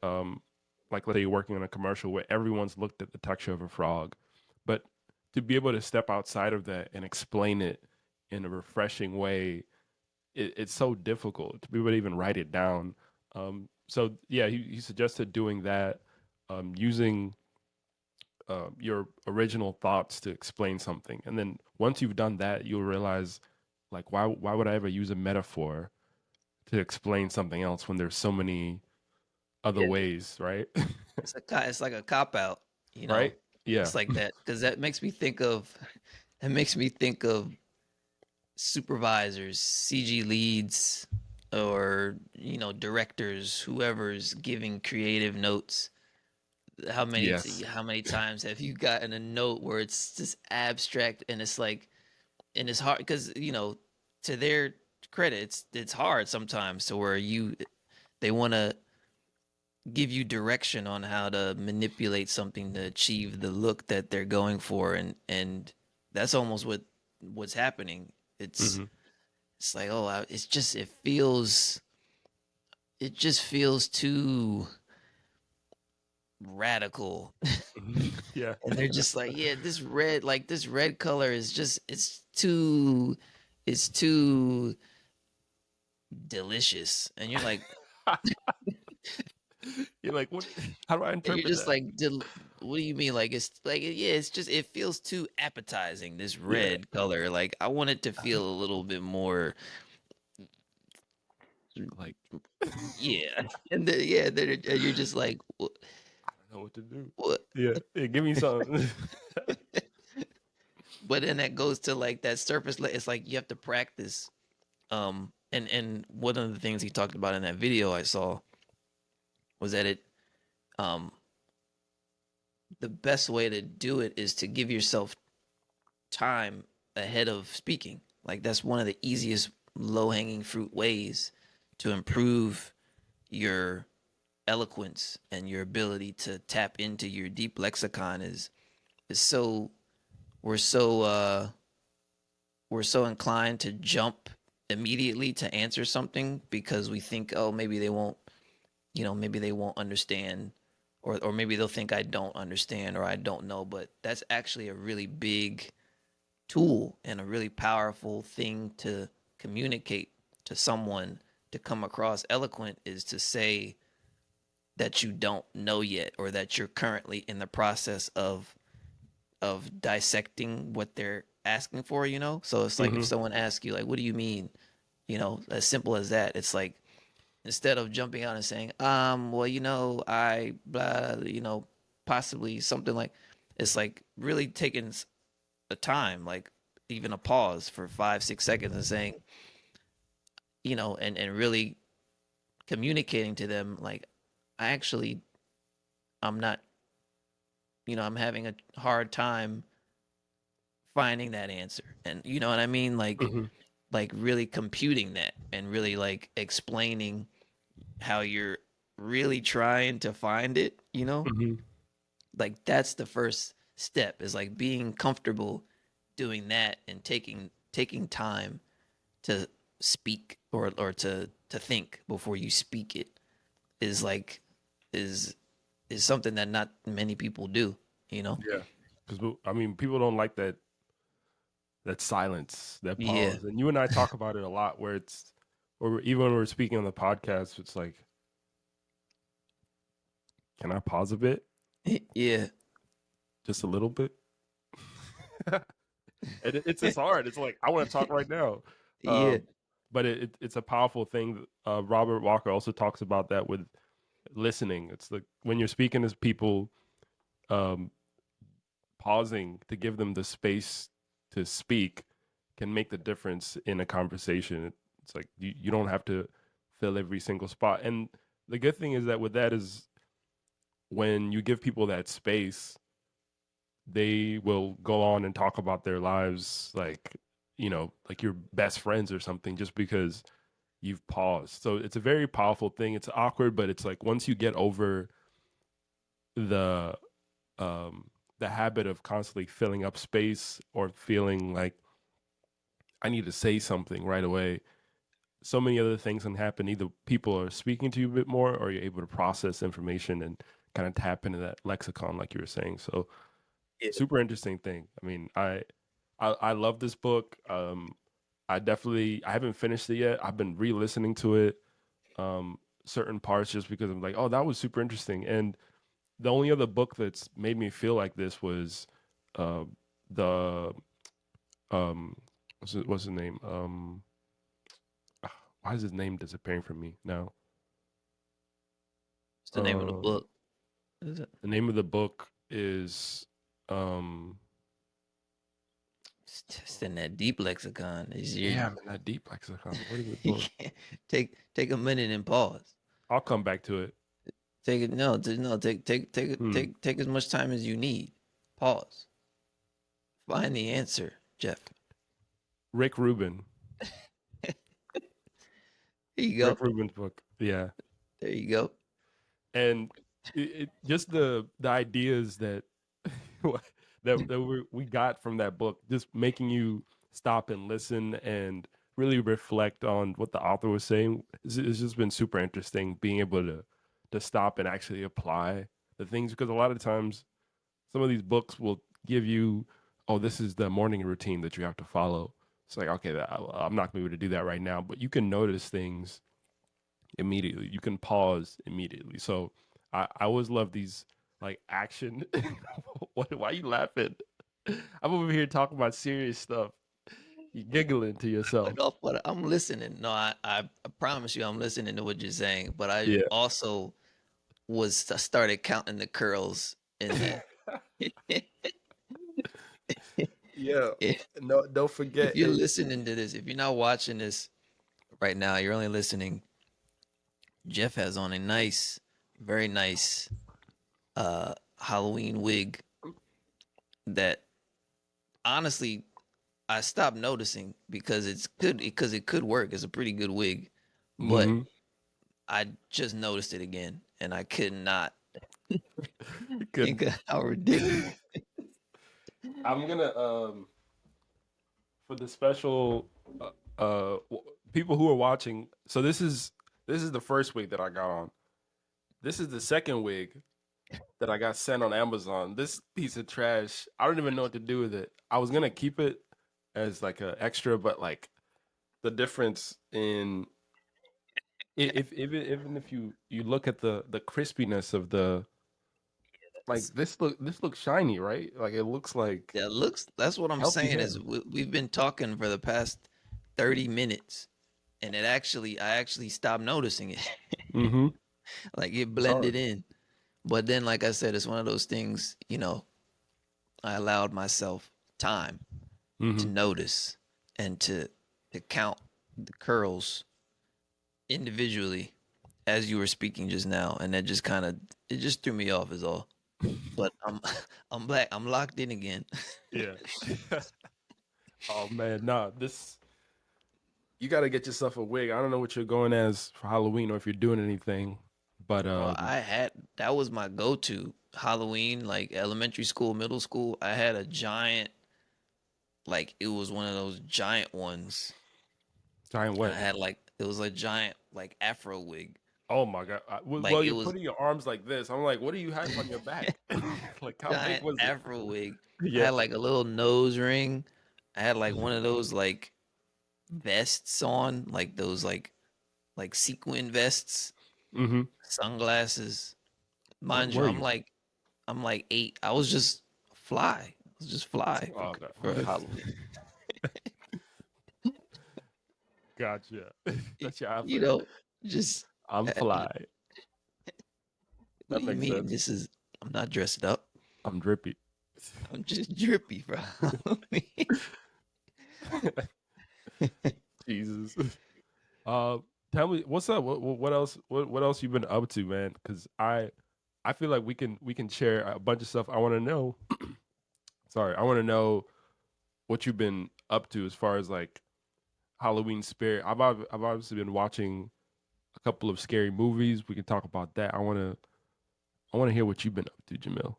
Speaker 2: like let's say you're working in a commercial where everyone's looked at the texture of a frog. But to be able to step outside of that and explain it in a refreshing way, it's so difficult to be able to even write it down. So yeah, he suggested doing that, using your original thoughts to explain something, and then once you've done that, you'll realize like why would I ever use a metaphor to explain something else when there's so many other
Speaker 1: yeah.
Speaker 2: ways, right?
Speaker 1: It's like a cop out, you know.
Speaker 2: Right? Yeah.
Speaker 1: It's like that because that makes me think of that makes me think of supervisors, CG leads, or directors, whoever's giving creative notes.
Speaker 2: Yes.
Speaker 1: How many times have you gotten a note where it's just abstract and it's like and it's hard because to their credit, it's hard sometimes to where they want to give you direction on how to manipulate something to achieve the look that they're going for, and that's almost what's happening. It's
Speaker 2: Hmm.
Speaker 1: it's like, oh, it just feels too radical.
Speaker 2: Yeah.
Speaker 1: And they're just like, yeah, this red color is just it's too delicious. And you're like,
Speaker 2: You're like, what? How do I
Speaker 1: and you're
Speaker 2: interpret
Speaker 1: just
Speaker 2: that?
Speaker 1: like, what do you mean? Like, it's like, yeah, it's just, it feels too appetizing, this
Speaker 2: Yeah.
Speaker 1: red color. Like, I want it to feel a little bit more,
Speaker 2: Like,
Speaker 1: yeah. And you're just like,
Speaker 2: I don't know what to do.
Speaker 1: what?
Speaker 2: Yeah. Yeah, give me some.
Speaker 1: But then that goes to like that surface. It's like you have to practice. And one of the things he talked about in that video I saw was that um, the best way to do it is to give yourself time ahead of speaking. Like that's one of the easiest low hanging fruit ways to improve your eloquence and your ability to tap into your deep lexicon is so we're so uh we're so inclined to jump immediately to answer something because we think, oh, maybe they won't understand, or maybe they'll think I don't understand or I don't know. But that's actually a really big tool and a really powerful thing to communicate to someone. To come across eloquent is to say that you don't know yet, or that you're currently in the process of dissecting what they're asking for, so it's like if
Speaker 2: Hmm.
Speaker 1: someone asks you like, what do you mean, as simple as that. It's like, instead of jumping out and saying, well, I blah, possibly something like, it's like really taking a time, like even a pause for 5 6 seconds and saying, and really communicating to them like, I actually, I'm not, I'm having a hard time finding that answer. And you know what I mean?
Speaker 2: Hmm.
Speaker 1: Like really computing that and really like explaining how you're really trying to find it.
Speaker 2: Hmm.
Speaker 1: Like that's the first step, is like being comfortable doing that and taking time to speak, or to think before you speak it, is like is is something that not many people do.
Speaker 2: Yeah. Because I mean, people don't like that silence, that
Speaker 1: Yeah.
Speaker 2: pause, and you and I talk about it a lot. Where it's, or even when we're speaking on the podcast, it's like, can I pause a bit,
Speaker 1: Yeah.
Speaker 2: just a little bit? And it's just hard. It's like I want to talk right now,
Speaker 1: Yeah.
Speaker 2: um, but it's a powerful thing. Robert Walker also talks about that with listening. It's like when you're speaking to people, um, pausing to give them the space to speak can make the difference in a conversation. It's like you don't have to fill every single spot. And the good thing is that with that is when you give people that space, they will go on and talk about their lives like, like your best friends or something just because you've paused. So it's a very powerful thing. It's awkward, but it's like once you get over the um the habit of constantly filling up space or feeling like I need to say something right away, so many other things can happen. Either people are speaking to you a bit more or you're able to process information and kind of tap into that lexicon like you were saying. So
Speaker 1: Yeah.
Speaker 2: super interesting thing. I mean, I love this book. I haven't finished it yet. I've been re-listening to it, certain parts just because I'm like, oh, that was super interesting. And the only other book that's made me feel like this was uh, the what's his name? Why is his name disappearing from me now?
Speaker 1: What's the name of the
Speaker 2: Um,
Speaker 1: book? Is it?
Speaker 2: the name of the book is um,
Speaker 1: It's just in that deep lexicon. Is your
Speaker 2: yeah, man, that deep lexicon. What is the
Speaker 1: you
Speaker 2: book?
Speaker 1: can't take a minute and pause.
Speaker 2: I'll come back to it.
Speaker 1: Take it no, no,
Speaker 2: Hmm.
Speaker 1: take as much time as you need. Pause. Find the answer, Jeff.
Speaker 2: Rick Rubin.
Speaker 1: There you go.
Speaker 2: Rick Rubin's book. Yeah,
Speaker 1: There you go.
Speaker 2: and just the ideas that we got from that book, just making you stop and listen and really reflect on what the author was saying. It's just been super interesting being able to stop and actually apply the things because a lot of times some of these books will give you, oh, this is the morning routine that you have to follow. It's like, okay, I'm not going to be able to do that right now, but you can notice things immediately. You can pause immediately. So I always love these like action. Why are you laughing? I'm over here talking about serious stuff. You giggling to yourself.
Speaker 1: But off what I'm listening. No, I promise you I'm listening to what you're saying, but I
Speaker 2: Yeah.
Speaker 1: also I started counting the curls in that.
Speaker 2: Yeah.
Speaker 1: if
Speaker 2: No, don't
Speaker 1: if
Speaker 2: forget
Speaker 1: you're
Speaker 2: it.
Speaker 1: listening to this, if you're not watching this right now, you're only listening. Jeff has on a nice, very nice Halloween wig that honestly I stopped noticing because it could work. It's a pretty good wig, but
Speaker 2: Mm-hmm.
Speaker 1: I just noticed it again and I could not
Speaker 2: Good.
Speaker 1: think of how ridiculous.
Speaker 2: I'm gonna for the special people who are watching. So this is the first wig that I got on. This is the second wig that I got sent on Amazon. This piece of trash, I don't even know what to do with it. I was gonna keep it as like a extra, but like the difference in if even if you look at the crispiness of the like this looks shiny, right? Like it looks like
Speaker 1: That's what I'm
Speaker 2: healthy
Speaker 1: saying
Speaker 2: hair.
Speaker 1: is we've been talking for the past 30 minutes and I actually stopped noticing it.
Speaker 2: Mm-hmm.
Speaker 1: Like it
Speaker 2: Sorry.
Speaker 1: blended in. But then like I said, it's one of those things, I allowed myself time
Speaker 2: Mm-hmm.
Speaker 1: to notice and to count the curls individually as you were speaking just now, and that just kind of it just threw me off is all. But I'm I'm back. I'm locked in again.
Speaker 2: Yeah. Oh man, nah. This you got to get yourself a wig. I don't know what you're going as for Halloween or if you're doing anything, but
Speaker 1: Bro, I had that was my go-to Halloween, like elementary school, middle school. I had a giant, like it was one of those giant ones.
Speaker 2: giant
Speaker 1: I
Speaker 2: what?
Speaker 1: had like it was a giant like afro wig.
Speaker 2: Oh my god.
Speaker 1: Like
Speaker 2: Well,
Speaker 1: it
Speaker 2: you're
Speaker 1: was
Speaker 2: putting your arms like this. I'm like, what do you have on your back? Like, how big
Speaker 1: giant
Speaker 2: was it?
Speaker 1: afro wig. I
Speaker 2: Yeah.
Speaker 1: had like a little nose ring. I had like one of those like vests on, like those like sequin vests,
Speaker 2: Mm-hmm.
Speaker 1: sunglasses.
Speaker 2: What
Speaker 1: Mind you,
Speaker 2: were you?
Speaker 1: I'm like 8. I was just fly. I was just fly
Speaker 2: Oh, no.
Speaker 1: for Halloween.
Speaker 2: Gotcha. That's your
Speaker 1: You
Speaker 2: outfit.
Speaker 1: know, just
Speaker 2: I'm fly.
Speaker 1: what
Speaker 2: That
Speaker 1: do you
Speaker 2: makes
Speaker 1: mean?
Speaker 2: sense.
Speaker 1: This is I'm not dressed up.
Speaker 2: I'm drippy.
Speaker 1: I'm just drippy for Halloween.
Speaker 2: Jesus. Uh, tell me what's up. What else? What else you been up to, man? Because I feel like we can share a bunch of stuff. I want to know. Sorry, I want to know what you've been up to as far as like Halloween spirit. I've obviously been watching a couple of scary movies. We can talk about that. I want to hear what you've been up to, Jamil.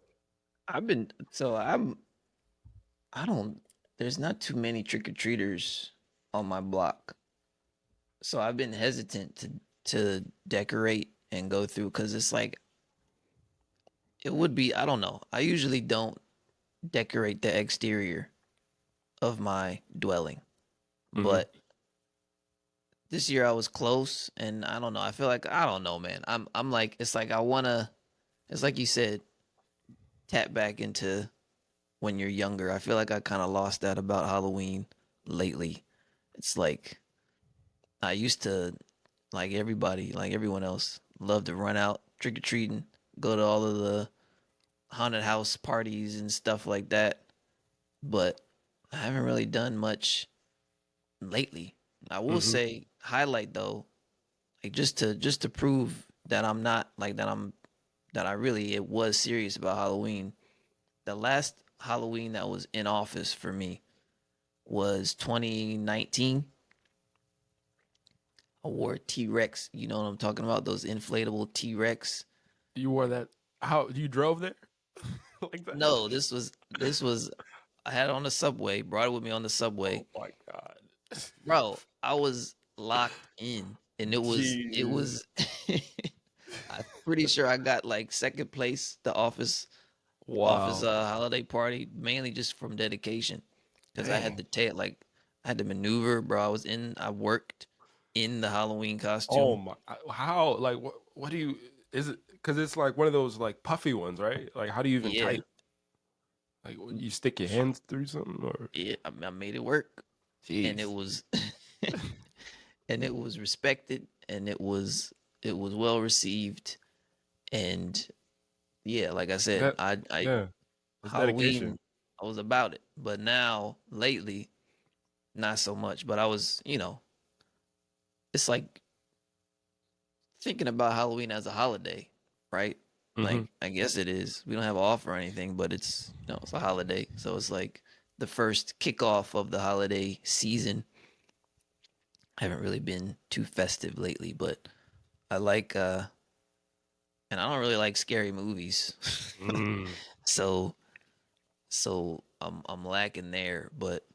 Speaker 1: I've been so I don't there's not too many trick or treaters on my block. So I've been hesitant to decorate and go through cuz it's like it would be I don't know. I usually don't decorate the exterior of my dwelling.
Speaker 2: Mm-hmm.
Speaker 1: But this year I was close and I don't know. I feel like I don't know, man. I'm like it's like I want to it's like you said tap back into when you're younger. I feel like I kind of lost that about Halloween lately. It's like I used to like everybody, like everyone else, love to run out trick or treating, go to all of the haunted house parties and stuff like that. But I haven't really done much lately. I will
Speaker 2: Mm-hmm.
Speaker 1: say highlight though, like just to prove that I'm not like that I really it was serious about Halloween. The last Halloween that was in office for me was 2019. I wore T Rex. You know what I'm talking about? Those inflatable T Rex.
Speaker 2: You wore that? How you drove there like that?
Speaker 1: No, this was I had it on the subway. Brought it with me on the subway,
Speaker 2: Oh my god!
Speaker 1: bro. I was locked in, and it
Speaker 2: Jeez.
Speaker 1: was. I'm pretty sure I got like second place the office
Speaker 2: Wow.
Speaker 1: holiday party mainly just from dedication because I had
Speaker 2: Dang.
Speaker 1: to take like I had to maneuver, bro. I worked in the Halloween
Speaker 2: Oh
Speaker 1: costume.
Speaker 2: my! How? Like, what? What do you? Is it because it's like one of those like puffy ones, right? Like, how do you even
Speaker 1: Yeah,
Speaker 2: tight? Like, you stick your hands through something, or
Speaker 1: yeah, I made it work, and it
Speaker 2: jeez,
Speaker 1: was and it was respected, and it was well received, and yeah, like I said,
Speaker 2: that
Speaker 1: I
Speaker 2: yeah, it's dedication.
Speaker 1: Halloween I was about it, but now lately not so much. But I was, it's like thinking about Halloween as a holiday, right?
Speaker 2: Hmm.
Speaker 1: Like I guess it is. We don't have off or anything, but it's it's a holiday, so it's like the first kickoff of the holiday season. I haven't really been too festive lately, but I like and I don't really like scary movies.
Speaker 2: Mm.
Speaker 1: so so I'm lacking there, but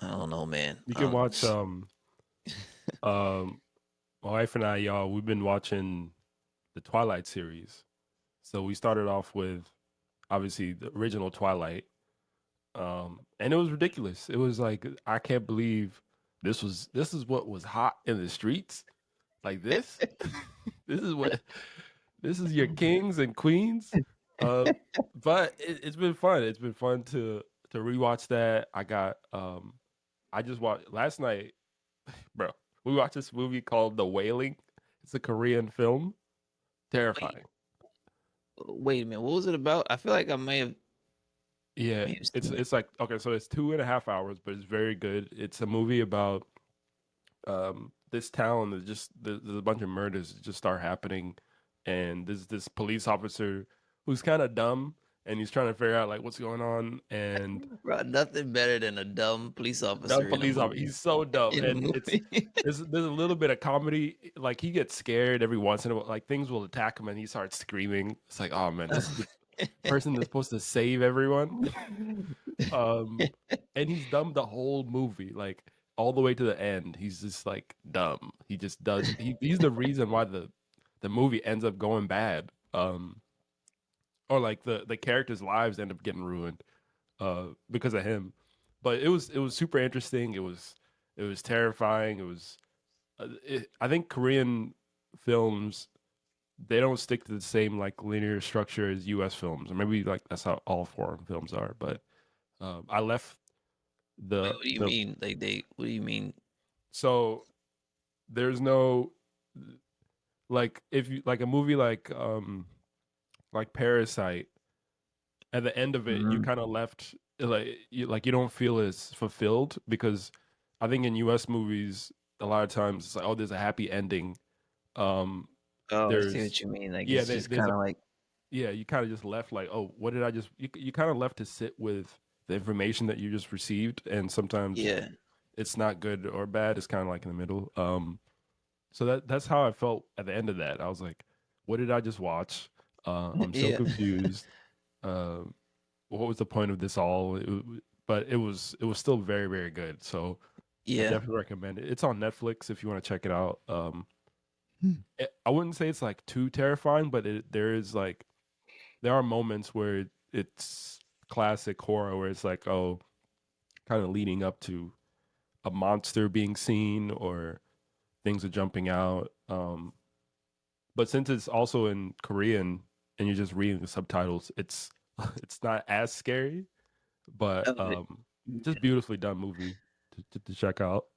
Speaker 1: I don't know, man.
Speaker 2: You can watch um my wife and I, y'all, we've been watching the Twilight series. So we started off with obviously the original Twilight, and it was ridiculous. It was like I can't believe this is what was hot in the streets like this. This is what this is your kings and queens. Uh, but it's been fun. It's been fun to rewatch that. I just watched last night, bro. We watched this movie called The Wailing. It's a Korean film.
Speaker 1: wait,
Speaker 2: Terrifying.
Speaker 1: wait a minute. What was it about? I feel like I
Speaker 2: Yeah,
Speaker 1: may have
Speaker 2: it's
Speaker 1: seen it.
Speaker 2: it's like okay, so it's 2.5 hours, but it's very good. It's a movie about this town that just there's a bunch of murders that just start happening, and there's this police officer who's kind of dumb, and he's trying to figure out like what's going on, and
Speaker 1: Bro, nothing better than a dumb police
Speaker 2: dumb
Speaker 1: officer in a
Speaker 2: police officer.
Speaker 1: movie.
Speaker 2: He's so dumb,
Speaker 1: In a
Speaker 2: and
Speaker 1: movie.
Speaker 2: there's a little bit of comedy. Like he gets scared every once in a while. Like things will attack him, and he starts screaming. It's like, oh man, this is the person that's supposed to save everyone. um, and he's dumb the whole movie, like all the way to the end. He's just like dumb. He just does. He's the reason why the movie ends up going bad. Or like the characters' lives end up getting ruined because of him. But it was super interesting. It was terrifying. I think Korean films, they don't stick to the same like linear structure as U.S. films, or maybe like that's how all foreign films are. But I left
Speaker 1: Wait,
Speaker 2: the
Speaker 1: what do you
Speaker 2: the
Speaker 1: mean? They what do you mean?
Speaker 2: so there's no like if you like a movie like Parasite. At the end of it, you
Speaker 1: Mhm.
Speaker 2: kind of left like you don't feel as fulfilled because I think in U.S. movies a lot of times it's like, oh, there's a happy ending. Um,
Speaker 1: Oh, I see
Speaker 2: there's
Speaker 1: what you mean. Like
Speaker 2: yeah,
Speaker 1: it's just
Speaker 2: there's
Speaker 1: kind
Speaker 2: a
Speaker 1: of like
Speaker 2: yeah, you kind of just left like, oh, what did I just? You kind of left to sit with the information that you just received, and sometimes
Speaker 1: yeah,
Speaker 2: it's not good or bad. It's kind of like in the middle. So that's how I felt at the end of that. I was like, what did I just watch? I'm so
Speaker 1: yeah,
Speaker 2: confused. Um, what was the point of this all? But it was still very very good. So I
Speaker 1: yeah.
Speaker 2: definitely recommend it. It's on Netflix if you want to check it out.
Speaker 1: Hmm.
Speaker 2: I wouldn't say it's like too terrifying, but there is like there are moments where it's classic horror where it's like, oh, kind of leading up to a monster being seen or things are jumping out. But since it's also in Korean and you're just reading the subtitles, it's it's not as scary, but
Speaker 1: Of it.
Speaker 2: just beautifully done movie to check out.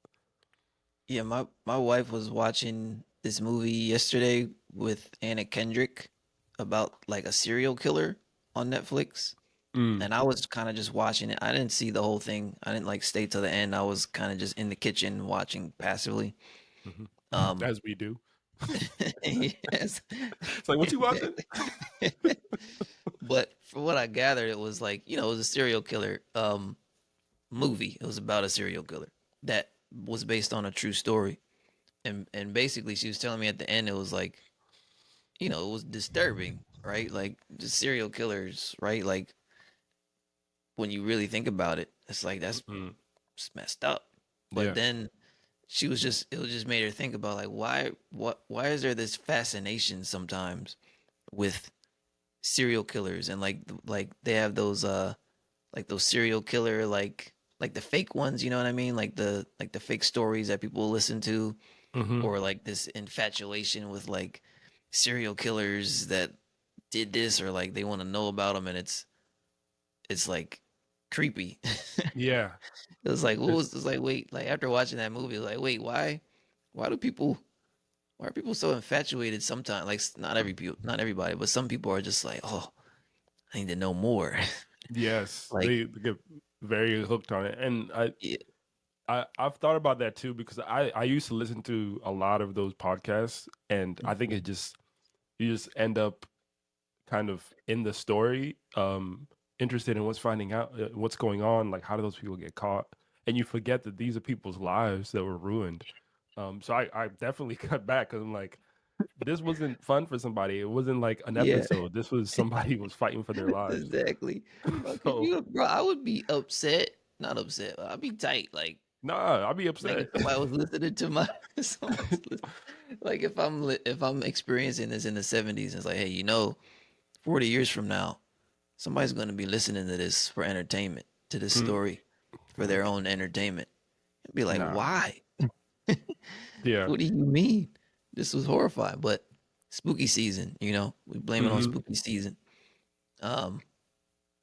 Speaker 1: Yeah, my wife was watching this movie yesterday with Anna Kendrick about like a serial killer on Netflix.
Speaker 2: Mm,
Speaker 1: And I was kind of just watching it. I didn't see the whole thing. I didn't like stay till the end. I was kind of just in the kitchen watching passively.
Speaker 2: hmm
Speaker 1: Um,
Speaker 2: As we do.
Speaker 1: yes,
Speaker 2: It's like, what you watching?
Speaker 1: exactly. But from what I gathered, it was like, it was a serial killer movie. It was about a serial killer that was based on a true story. And basically she was telling me at the end it was like, it was disturbing, right? Like the serial killers, right? Like when you really think about it, it's like that's
Speaker 2: Mm,
Speaker 1: it's messed up. But
Speaker 2: yeah.
Speaker 1: then it was just made her think about like why is there this fascination sometimes with serial killers and like they have those like those serial killer like the fake ones, you know what I mean? Like the fake stories that people listen to,
Speaker 2: hmm
Speaker 1: or like this infatuation with like serial killers that did this, or like they want to know about them, and it's like creepy.
Speaker 2: Yeah.
Speaker 1: It was like what
Speaker 2: It-
Speaker 1: was it's like wait, like after watching that movie, it was like wait, why do people why are people so infatuated sometimes? Like not every people, not everybody, but some people are just like, oh, I need to know more.
Speaker 2: yes.
Speaker 1: Like
Speaker 2: They get very hooked on it. And
Speaker 1: yeah,
Speaker 2: I've thought about that too because I used to listen to a lot of those podcasts and I think it just you just end up kind of in the story, interested in what's going on, like how do those people get caught, and you forget that these are people's lives that were ruined. So I definitely cut back because I'm like, this wasn't fun for somebody. It wasn't like an
Speaker 1: yeah,
Speaker 2: episode. This was somebody who was fighting for their lives.
Speaker 1: exactly. Could
Speaker 2: So
Speaker 1: you, bro? I would be upset. Not upset. I'd be tight.
Speaker 2: nah, I'll be
Speaker 1: Like
Speaker 2: upset.
Speaker 1: if somebody was listening to my, like if I'm experiencing this in the '70s, it's like, hey, 40 years from now, somebody's going to be listening to this for entertainment, to this
Speaker 2: Mm,
Speaker 1: story for their own entertainment. I'd be like,
Speaker 2: nah,
Speaker 1: why?
Speaker 2: yeah,
Speaker 1: What do you mean? This was horrifying, but spooky season, we blame it on
Speaker 2: hmm
Speaker 1: spooky season. Um,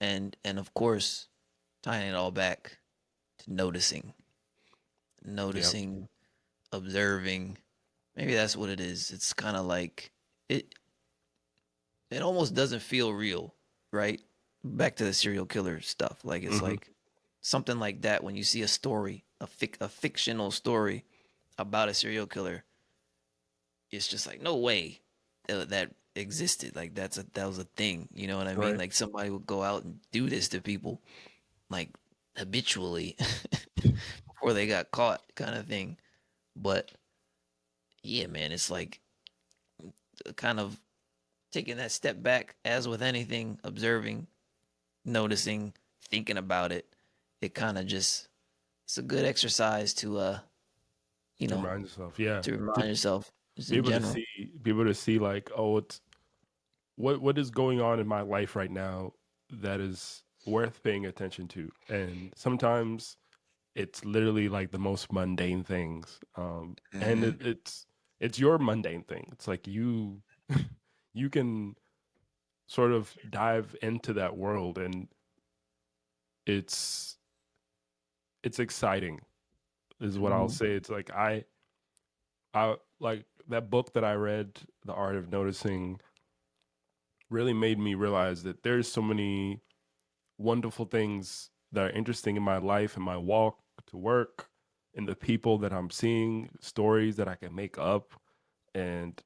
Speaker 1: and of course, tying it all back to
Speaker 2: yeah,
Speaker 1: noticing, observing. Maybe that's what it is. It's kind of like it. It almost doesn't feel real, right? Back to the serial killer stuff. Like it's
Speaker 2: hmm
Speaker 1: like something like that when you see a story, a fictional story about a serial killer. It's just like no way that existed. Like that was a thing. You know what I mean?
Speaker 2: right,
Speaker 1: Like somebody would go out and do this to people like habitually before they got caught, kind of thing. But yeah, man, it's like kind of taking that step back, as with anything, observing, noticing, thinking about it. It kind of just it's a good exercise to you
Speaker 2: to
Speaker 1: know,
Speaker 2: remind yourself, yeah,
Speaker 1: to
Speaker 2: to
Speaker 1: remind yourself just
Speaker 2: be
Speaker 1: in
Speaker 2: able to
Speaker 1: general.
Speaker 2: see, be able to see like, oh, it's what is going on in my life right now that is worth paying attention to, and sometimes it's literally like the most mundane things, and
Speaker 1: Hmm.
Speaker 2: it's your mundane thing. It's like you can sort of dive into that world, and it's it's exciting, is what I'll
Speaker 1: Hmm.
Speaker 2: say. It's like I like that book that I read, The Art of Noticing, really made me realize that there's so many wonderful things that are interesting in my life and my walk to work in the people that I'm seeing, stories that I can make up, and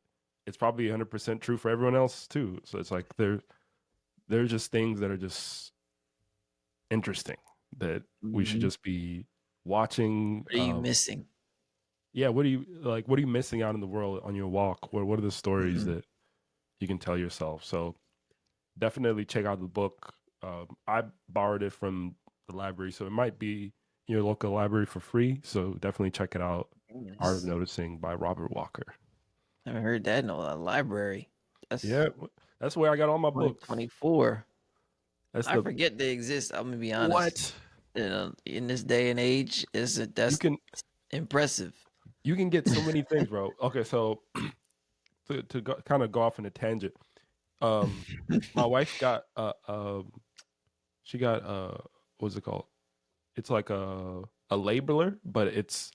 Speaker 2: it's probably 100% true for everyone else too. So it's like there's just things that are just interesting that we should
Speaker 1: Mhm.
Speaker 2: just be watching.
Speaker 1: What are you missing?
Speaker 2: Yeah, what do you like? What are you missing out in the world on your walk? What are the stories
Speaker 1: Mhm.
Speaker 2: that you can tell yourself? So definitely check out the book. I borrowed it from the library, so it might be in your local library for free. So definitely check it out. Art of
Speaker 1: Yes.
Speaker 2: Noticing by Robert Walker.
Speaker 1: I haven't heard that in a library.
Speaker 2: Yeah,
Speaker 1: That's
Speaker 2: that's where I got all my books.
Speaker 1: 2024.
Speaker 2: That's
Speaker 1: I
Speaker 2: the
Speaker 1: forget they exist. I'm gonna be honest.
Speaker 2: what
Speaker 1: In this day and age,
Speaker 2: you
Speaker 1: that's
Speaker 2: can
Speaker 1: impressive.
Speaker 2: get so many things, bro. Okay, so to kind of go off on a tangent, um, my wife got she got what's it called? It's like a labeler, but it's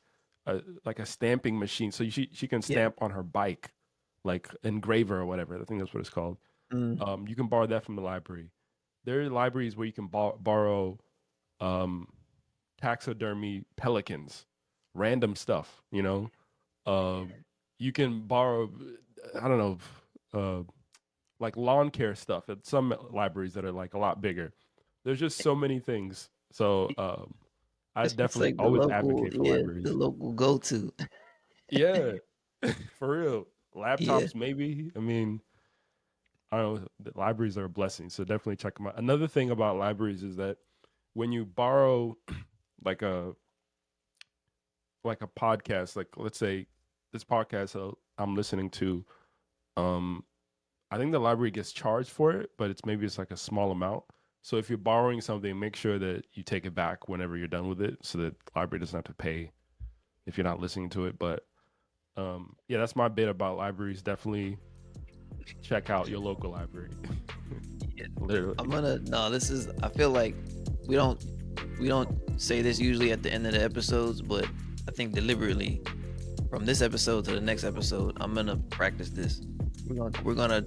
Speaker 2: like a stamping machine. So she can
Speaker 1: Yeah.
Speaker 2: stamp on her bike, like engraver or whatever. I think that's what it's called.
Speaker 1: Mm.
Speaker 2: You can borrow that from the library. There are libraries where you can borrow um, taxidermy pelicans, random stuff. Uh, you can borrow, I don't know, uh, like lawn care stuff at some libraries that are like a lot bigger. There's just so many things. So I
Speaker 1: It's
Speaker 2: definitely
Speaker 1: like the
Speaker 2: always
Speaker 1: local,
Speaker 2: advocate for
Speaker 1: yeah, the
Speaker 2: libraries.
Speaker 1: local go-to.
Speaker 2: Yeah, for real.
Speaker 1: Yeah.
Speaker 2: Laptops, maybe. I mean, I don't know. The libraries are a blessing, so definitely check them out. Another thing about libraries is that when you borrow like a podcast, like let's say this podcast I'm listening to, um, I think the library gets charged for it, but it's like a small amount. So if you're borrowing something, make sure that you take it back whenever you're done with it, so that the library doesn't have to pay if you're not listening to it. But yeah, that's my bit about libraries. Definitely check out your local library.
Speaker 1: Yeah. I'm
Speaker 2: Literally.
Speaker 1: gonna no, this is I feel like we don't we don't say this usually at the end of the episodes, but I think deliberately from this episode to the next episode, I'm gonna practice this. We're gonna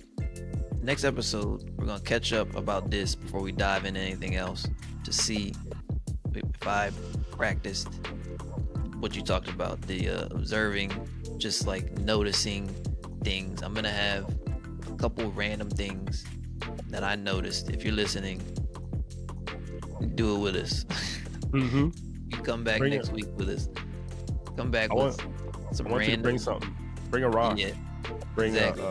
Speaker 1: next episode we're gonna catch up about this before we dive into anything else to see if I practiced what you talked about, the observing, just like noticing things. I'm gonna have a couple random things that I noticed. If you're listening, do it with us.
Speaker 2: Mm-hmm.
Speaker 1: You come back
Speaker 2: Bring it.
Speaker 1: next week with us. Come back
Speaker 2: I
Speaker 1: with
Speaker 2: want. I
Speaker 1: some
Speaker 2: want you to bring
Speaker 1: random,
Speaker 2: something. Bring a rock.
Speaker 1: yeah,
Speaker 2: Bring
Speaker 1: exactly.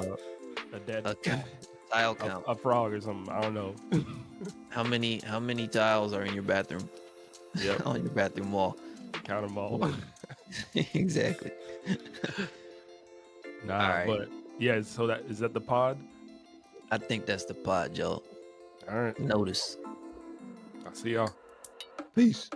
Speaker 2: a dead
Speaker 1: A count, tile count.
Speaker 2: a frog or something. I don't know.
Speaker 1: How many tiles are in your bathroom
Speaker 2: Yep.
Speaker 1: on your bathroom wall?
Speaker 2: Count them all.
Speaker 1: Exactly. All
Speaker 2: Nah,
Speaker 1: right.
Speaker 2: but yeah. So that is that the pod.
Speaker 1: I think that's the pod, Joe.
Speaker 2: All right.
Speaker 1: Notice.
Speaker 2: I'll see y'all.
Speaker 1: Peace.